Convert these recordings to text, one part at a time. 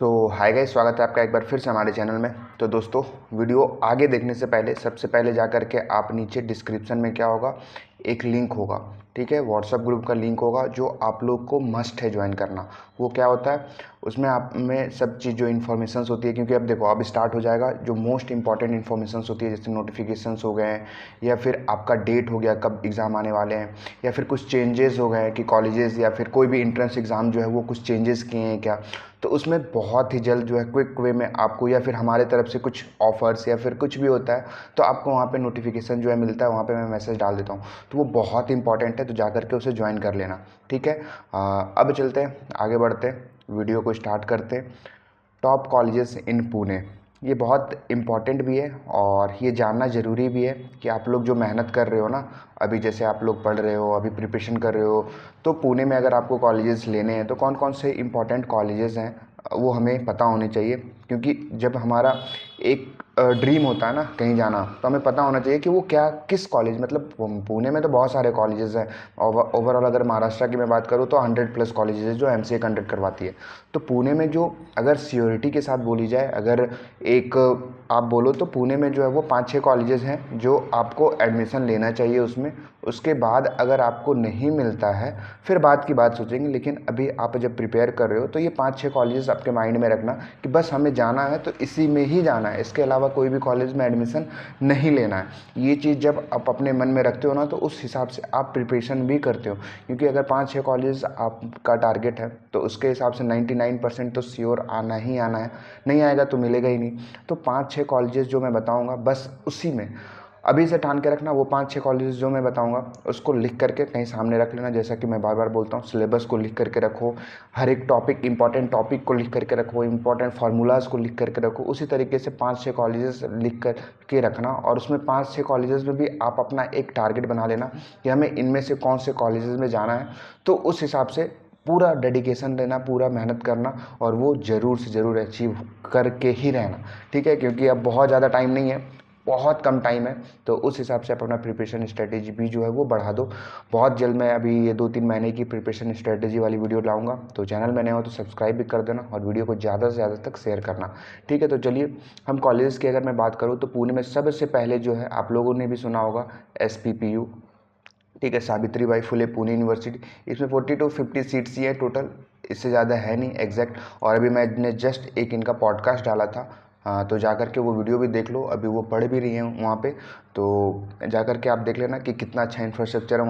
Hi guys, स्वागत है आपका एक बार फिर से हमारे चैनल में। तो दोस्तों, वीडियो आगे देखने से पहले सबसे पहले जा कर के आप नीचे डिस्क्रिप्शन में क्या होगा, एक लिंक होगा, ठीक है, व्हाट्सएप ग्रुप का लिंक होगा जो आप लोग को मस्ट है ज्वाइन करना। वो क्या होता है, उसमें आप में सब चीज़ जो इन्फॉर्मेशंस होती है, क्योंकि अब देखो अब स्टार्ट हो जाएगा, जो मोस्ट इंपॉर्टेंट इन्फॉर्मेशंस होती है जैसे नोटिफिकेशंस हो गए हैं, या फिर आपका डेट हो गया कब एग्ज़ाम आने वाले हैं, या फिर कुछ चेंजेस हो गए कि कॉलेजेस या फिर कोई भी इंट्रेंस एग्ज़ाम जो है वो कुछ चेंजेस किए हैं क्या। तो उसमें बहुत ही जल्द जो है क्विक वे में आपको, या फिर हमारे तरफ से कुछ ऑफ़र्स या फिर कुछ भी होता है तो आपको वहाँ पे नोटिफिकेशन जो है मिलता है, वहाँ पे मैं मैसेज डाल देता हूँ। तो वो बहुत इंपॉर्टेंट है, तो जा करके उसे ज्वाइन कर लेना, ठीक है। अब चलते हैं, आगे बढ़ते हैं, वीडियो को स्टार्ट करते हैं। टॉप कॉलेजेस इन पुणे, ये बहुत इम्पॉर्टेंट भी है और ये जानना ज़रूरी भी है कि आप लोग जो मेहनत कर रहे हो ना, अभी जैसे आप लोग पढ़ रहे हो, अभी प्रिपरेशन कर रहे हो, तो पुणे में अगर आपको कॉलेजेस लेने हैं तो कौन कौन से इम्पॉर्टेंट कॉलेजेस हैं वो हमें पता होने चाहिए। क्योंकि जब हमारा एक ड्रीम होता है ना कहीं जाना, तो हमें पता होना चाहिए कि वो क्या, किस कॉलेज, मतलब पुणे में तो बहुत सारे कॉलेजेस हैं। ओवरऑल अगर महाराष्ट्र की मैं बात करूँ तो 100+ कॉलेजेस है जो एमसीए कंडक्ट करवाती है। तो पुणे में जो, अगर सियोरिटी के साथ बोली जाए, अगर एक आप बोलो तो पुणे में जो है वो 5-6 कॉलेजेस हैं जो आपको एडमिशन लेना चाहिए उसमें। उसके बाद अगर आपको नहीं मिलता है फिर बात की बात सोचेंगे, लेकिन अभी आप जब प्रिपेयर कर रहे हो तो ये 5-6 कॉलेजेस आपके माइंड में रखना कि बस हमें जाना है तो इसी में ही जाना है, इसके अलावा कोई भी कॉलेज में एडमिशन नहीं लेना है। ये चीज़ जब आप अपने मन में रखते हो ना तो उस हिसाब से आप प्रिपरेशन भी करते हो। क्योंकि अगर 5-6 कॉलेज आपका टारगेट है तो उसके हिसाब से 99% तो श्योर आना ही आना है, नहीं आएगा तो मिलेगा ही नहीं। तो 5-6 कॉलेजेस जो मैं बताऊंगा बस उसी में अभी से ठान के रखना। वो 5-6 कॉलेजेस जो मैं बताऊंगा उसको लिख करके कहीं सामने रख लेना। जैसा कि मैं बार बार बोलता हूँ, सिलेबस को लिख करके रखो, हर एक टॉपिक, इंपॉर्टेंट टॉपिक को लिख करके रखो, इंपॉर्टेंट फार्मूलाज़ को लिख करके रखो। उसी तरीके से 5-6 कॉलेजेस लिख कर के रखना, और उसमें 5-6 कॉलेजेस में भी आप अपना एक टारगेट बना लेना कि हमें इनमें से कौन से कॉलेजेस में जाना है। तो उस हिसाब से पूरा डेडिकेशन देना, पूरा मेहनत करना, और वो ज़रूर से ज़रूर अचीव करके ही रहना, ठीक है। क्योंकि अब बहुत ज़्यादा टाइम नहीं है, बहुत कम टाइम है, तो उस हिसाब से आप अपना प्रिपरेशन स्ट्रेटेजी भी जो है वो बढ़ा दो। बहुत जल्द मैं अभी ये 2-3 महीने की प्रिपरेशन स्ट्रेटेजी वाली वीडियो लाऊंगा। तो चैनल में नए हो तो सब्सक्राइब भी कर देना और वीडियो को ज़्यादा से ज़्यादा तक शेयर करना, ठीक है। तो चलिए, हम कॉलेज की अगर मैं बात करूँ तो पुणे में सबसे पहले जो है, आप लोगों ने भी सुना होगा, SPPU, ठीक है, सावित्री बाई फुले पुणे यूनिवर्सिटी। इसमें 40 to 50 सीट्स ही है टोटल, इससे ज़्यादा है नहीं एग्जैक्ट। और अभी मैंने जस्ट एक इनका पॉडकास्ट डाला था, तो जा कर के वो वीडियो भी देख लो, अभी वो पढ़ भी रही हैं वहाँ पे। तो जा कर के आप देख लेना कि कितना अच्छा इंफ्रास्ट्रक्चर है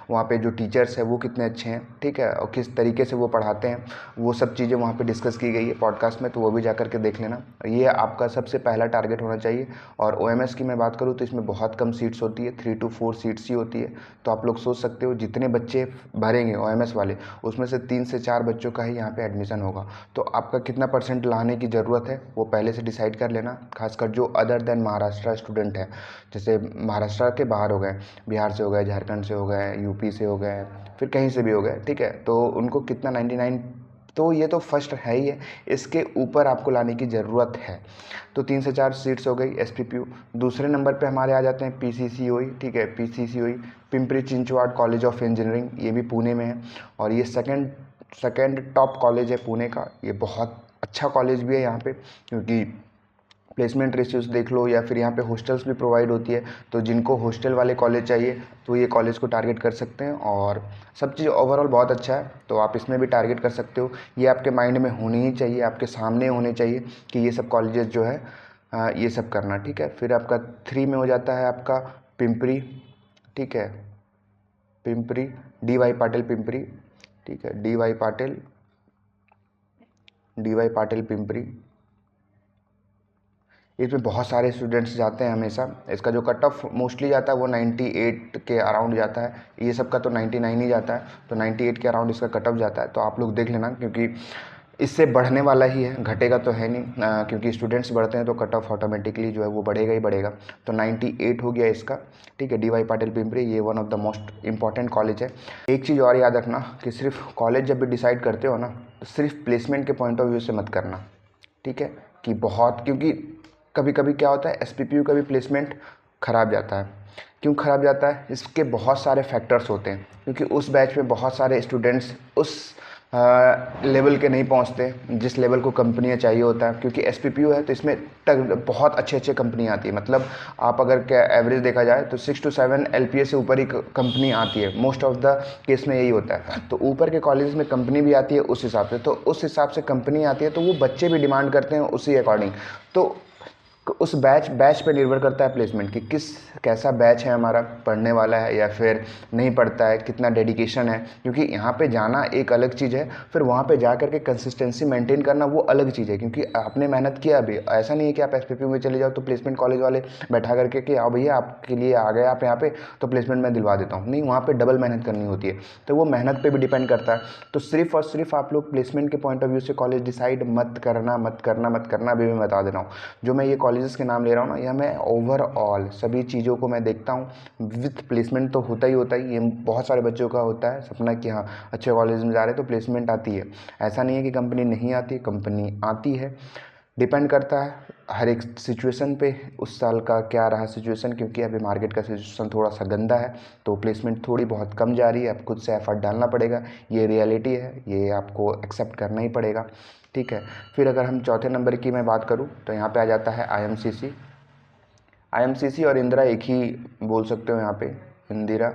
वहाँ पे जो टीचर्स है वो कितने अच्छे हैं, ठीक है, और किस तरीके से वो पढ़ाते हैं, वो सब चीज़ें वहाँ पे डिस्कस की गई है पॉडकास्ट में, तो वो भी जा कर के देख लेना। ये आपका सबसे पहला टारगेट होना चाहिए। और OMS की मैं बात करूँ तो इसमें बहुत कम सीट्स होती है, 3 to 4 सीट्स ही होती है। तो आप लोग सोच सकते हो जितने बच्चे भरेंगे OMS वाले, उसमें से 3 से 4 बच्चों का ही यहाँ पे एडमिशन होगा। तो आपका कितना परसेंट लाने की ज़रूरत है वो पहले से डिसाइड कर लेना, खासकर जो अदर देन महाराष्ट्र स्टूडेंट है। जैसे महाराष्ट्र के बाहर हो गए, बिहार से हो गए, झारखंड से हो गए, यूपी से हो गए, फिर कहीं से भी हो गए, ठीक है। तो उनको कितना 99, तो ये तो फर्स्ट है ही है, इसके ऊपर आपको लाने की ज़रूरत है। तो 3 से 4 सीट्स हो गई SPPU। दूसरे नंबर पे हमारे आ जाते हैं PCCOE, ठीक है, PCCOE Pimpri Chinchwad college of engineering, ये भी पुणे में है। और ये सेकंड टॉप कॉलेज है पुणे का। ये बहुत अच्छा कॉलेज भी है यहाँ पे, क्योंकि प्लेसमेंट रेशियोज देख लो, या फिर यहाँ पे हॉस्टल्स भी प्रोवाइड होती है। तो जिनको हॉस्टल वाले कॉलेज चाहिए तो ये कॉलेज को टारगेट कर सकते हैं, और सब चीज़ ओवरऑल बहुत अच्छा है, तो आप इसमें भी टारगेट कर सकते हो। ये आपके माइंड में होनी ही चाहिए, आपके सामने होने चाहिए कि ये सब कॉलेजेस जो है ये सब करना, ठीक है। फिर आपका 3 में हो जाता है आपका पिंपरी, ठीक है, पिंपरी, DY पाटिल पिंपरी, ठीक है, DY पाटिल पिंपरी। इसमें बहुत सारे स्टूडेंट्स जाते हैं हमेशा। इसका जो कट ऑफ मोस्टली जाता है वो 98 के अराउंड जाता है, ये सब का तो 99 ही जाता है, तो 98 के अराउंड इसका कट ऑफ जाता है। तो आप लोग देख लेना, क्योंकि इससे बढ़ने वाला ही है, घटेगा तो है नहीं, क्योंकि स्टूडेंट्स बढ़ते हैं तो कट ऑफ ऑटोमेटिकली जो है वो बढ़ेगा ही बढ़ेगा। तो 98 हो गया इसका, ठीक है। DY पाटिल पिंपरी, ये one of the most important college है। एक चीज़ और याद रखना कि सिर्फ कॉलेज जब भी डिसाइड करते हो ना, तो सिर्फ प्लेसमेंट के पॉइंट ऑफ व्यू से मत करना, ठीक है। कि बहुत, क्योंकि कभी कभी क्या होता है, SPPU का भी प्लेसमेंट ख़राब जाता है। क्यों ख़राब जाता है, इसके बहुत सारे फैक्टर्स होते हैं, क्योंकि उस बैच में बहुत सारे स्टूडेंट्स उस लेवल के नहीं पहुंचते जिस लेवल को कंपनियां चाहिए होता है, क्योंकि एसपीपीयू है तो इसमें बहुत अच्छी अच्छी कंपनी आती है। मतलब आप अगर क्या एवरेज देखा जाए तो 6 to 7 LPA से ऊपर ही कंपनी आती है, मोस्ट ऑफ द केस में यही होता है। तो ऊपर के कॉलेज में कंपनी भी आती है उस हिसाब से, तो उस हिसाब से कंपनी आती है तो वो बच्चे भी डिमांड करते हैं उसी अकॉर्डिंग। तो उस बैच पे निर्भर करता है प्लेसमेंट कि कैसा बैच है हमारा, पढ़ने वाला है या फिर नहीं पढ़ता है, कितना डेडिकेशन है। क्योंकि यहाँ पे जाना एक अलग चीज़ है, फिर वहाँ पे जा करके कंसिस्टेंसी मेंटेन करना वो अलग चीज़ है। क्योंकि आपने मेहनत किया अभी, ऐसा नहीं है कि आप एसपीपी में चले जाओ तो प्लेसमेंट कॉलेज वाले बैठा करके कि आओ भैया आपके लिए आ गए आप यहाँ पे तो प्लेसमेंट मैं दिलवा देता हूँ। नहीं, वहाँ पर डबल मेहनत करनी होती है, तो वो मेहनत पर भी डिपेंड करता है। तो सिर्फ और सिर्फ आप लोग प्लेसमेंट के पॉइंट ऑफ व्यू से कॉलेज डिसाइड मत करना। अभी मैं बता दे रहा हूँ, जो मैं ये कॉलेजेस के नाम ले रहा हूँ ना, यह मैं ओवरऑल सभी चीज़ों को मैं देखता हूँ। विथ प्लेसमेंट तो होता ही, ये बहुत सारे बच्चों का होता है सपना कि हाँ अच्छे कॉलेज में जा रहे हैं तो प्लेसमेंट आती है। ऐसा नहीं है कि कंपनी नहीं आती, कंपनी आती है। डिपेंड करता है हर एक सिचुएशन पे, उस साल का क्या रहा सिचुएशन। क्योंकि अभी मार्केट का सिचुएशन थोड़ा सा गंदा है तो प्लेसमेंट थोड़ी बहुत कम जा रही है। अब खुद से एफर्ट डालना पड़ेगा, ये रियलिटी है, ये आपको एक्सेप्ट करना ही पड़ेगा। ठीक है, फिर अगर हम चौथे नंबर की मैं बात करूँ तो यहाँ पे आ जाता है IMCC और इंदिरा एक ही बोल सकते हो यहाँ पे, इंदिरा।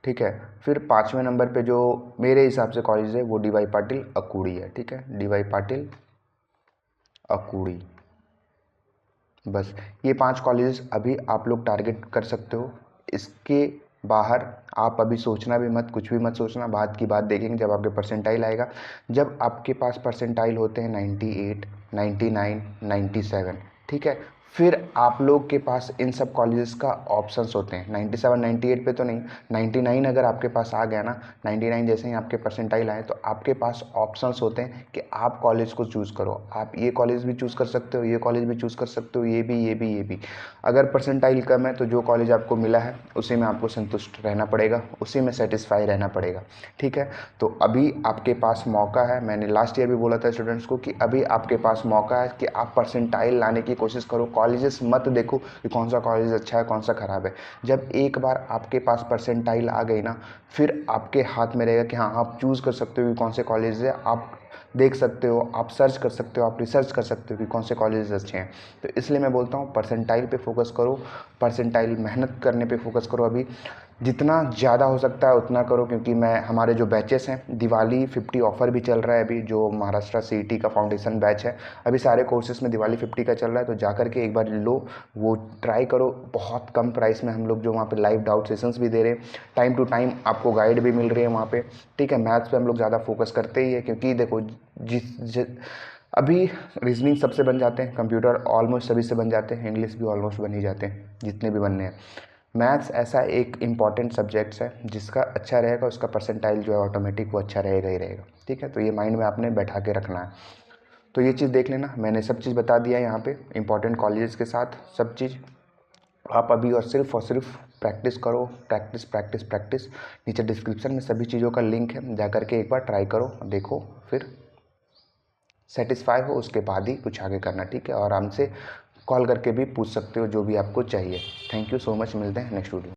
ठीक है, फिर पाँचवें नंबर पे जो मेरे हिसाब से कॉलेज है वो DY पाटिल अकूड़ी है। ठीक है, DY पाटिल अकूड़ी, बस ये 5 कॉलेजेस अभी आप लोग टारगेट कर सकते हो। इसके बाहर आप अभी सोचना भी मत, कुछ भी मत सोचना, बात की बात देखेंगे जब आपके परसेंटाइल आएगा। जब आपके पास परसेंटाइल होते हैं 98, 99, 97, ठीक है, फिर आप लोग के पास इन सब कॉलेजेस का ऑप्शंस होते हैं। 97, 98 पे तो नहीं, 99 अगर आपके पास आ गया ना, 99 जैसे ही आपके परसेंटाइल आए तो आपके पास ऑप्शंस होते हैं कि आप कॉलेज को चूज़ करो। आप ये कॉलेज भी चूज़ कर सकते हो, ये कॉलेज भी चूज़ कर सकते हो, ये भी। अगर परसेंटाइल कम है तो जो कॉलेज आपको मिला है उसी में आपको संतुष्ट रहना पड़ेगा, उसी में सेटिस्फाई रहना पड़ेगा। ठीक है, तो अभी आपके पास मौका है, मैंने लास्ट ईयर भी बोला था स्टूडेंट्स को कि अभी आपके पास मौका है कि आप परसेंटाइल लाने की कोशिश करो। कॉलेजेस मत देखो कि कौन सा कॉलेज अच्छा है कौन सा ख़राब है। जब एक बार आपके पास परसेंटाइल आ गई ना, फिर आपके हाथ में रहेगा कि हाँ आप चूज़ कर सकते हो कि कौन से कॉलेज है। आप देख सकते हो, आप सर्च कर सकते हो, आप रिसर्च कर सकते हो कि कौन से कॉलेज अच्छे हैं। तो इसलिए मैं बोलता हूँ परसेंटाइल पे फोकस करो, परसेंटाइल मेहनत करने पे फोकस करो। अभी जितना ज़्यादा हो सकता है उतना करो, क्योंकि हमारे जो बैचेस हैं, दिवाली 50 ऑफ़र भी चल रहा है अभी, जो महाराष्ट्र CET का फाउंडेशन बैच है। अभी सारे कोर्सेज में दिवाली 50 का चल रहा है, तो जा करके एक बार लो, वो ट्राई करो। बहुत कम प्राइस में हम लोग जो वहाँ पे लाइव डाउट सेशंस भी दे रहे हैं, टाइम टू टाइम आपको गाइड भी मिल रही है वहाँ पे। ठीक है, मैथ्स पे हम लोग ज़्यादा फोकस करते ही है, क्योंकि देखो अभी रीजनिंग सबसे बन जाते हैं, कंप्यूटर ऑलमोस्ट सभी से बन जाते हैं, इंग्लिश भी ऑलमोस्ट बन ही जाते हैं जितने भी बनने हैं। मैथ्स ऐसा एक इम्पॉर्टेंट सब्जेक्ट्स है जिसका अच्छा रहेगा उसका परसेंटाइल जो है ऑटोमेटिक वो अच्छा रहेगा ही रहेगा। ठीक है, तो ये माइंड में आपने बैठा के रखना है। तो ये चीज़ देख लेना, मैंने सब चीज़ बता दिया है यहाँ पे इंपॉर्टेंट कॉलेजेस के साथ सब चीज़। आप अभी और सिर्फ प्रैक्टिस करो, प्रैक्टिस। नीचे डिस्क्रिप्शन में सभी चीज़ों का लिंक है, जा करके एक बार ट्राई करो, देखो, फिर सेटिस्फाई हो उसके बाद ही कुछ आगे करना। ठीक है, और हमसे कॉल करके भी पूछ सकते हो जो भी आपको चाहिए। थैंक यू सो मच, मिलते हैं नेक्स्ट वीडियो।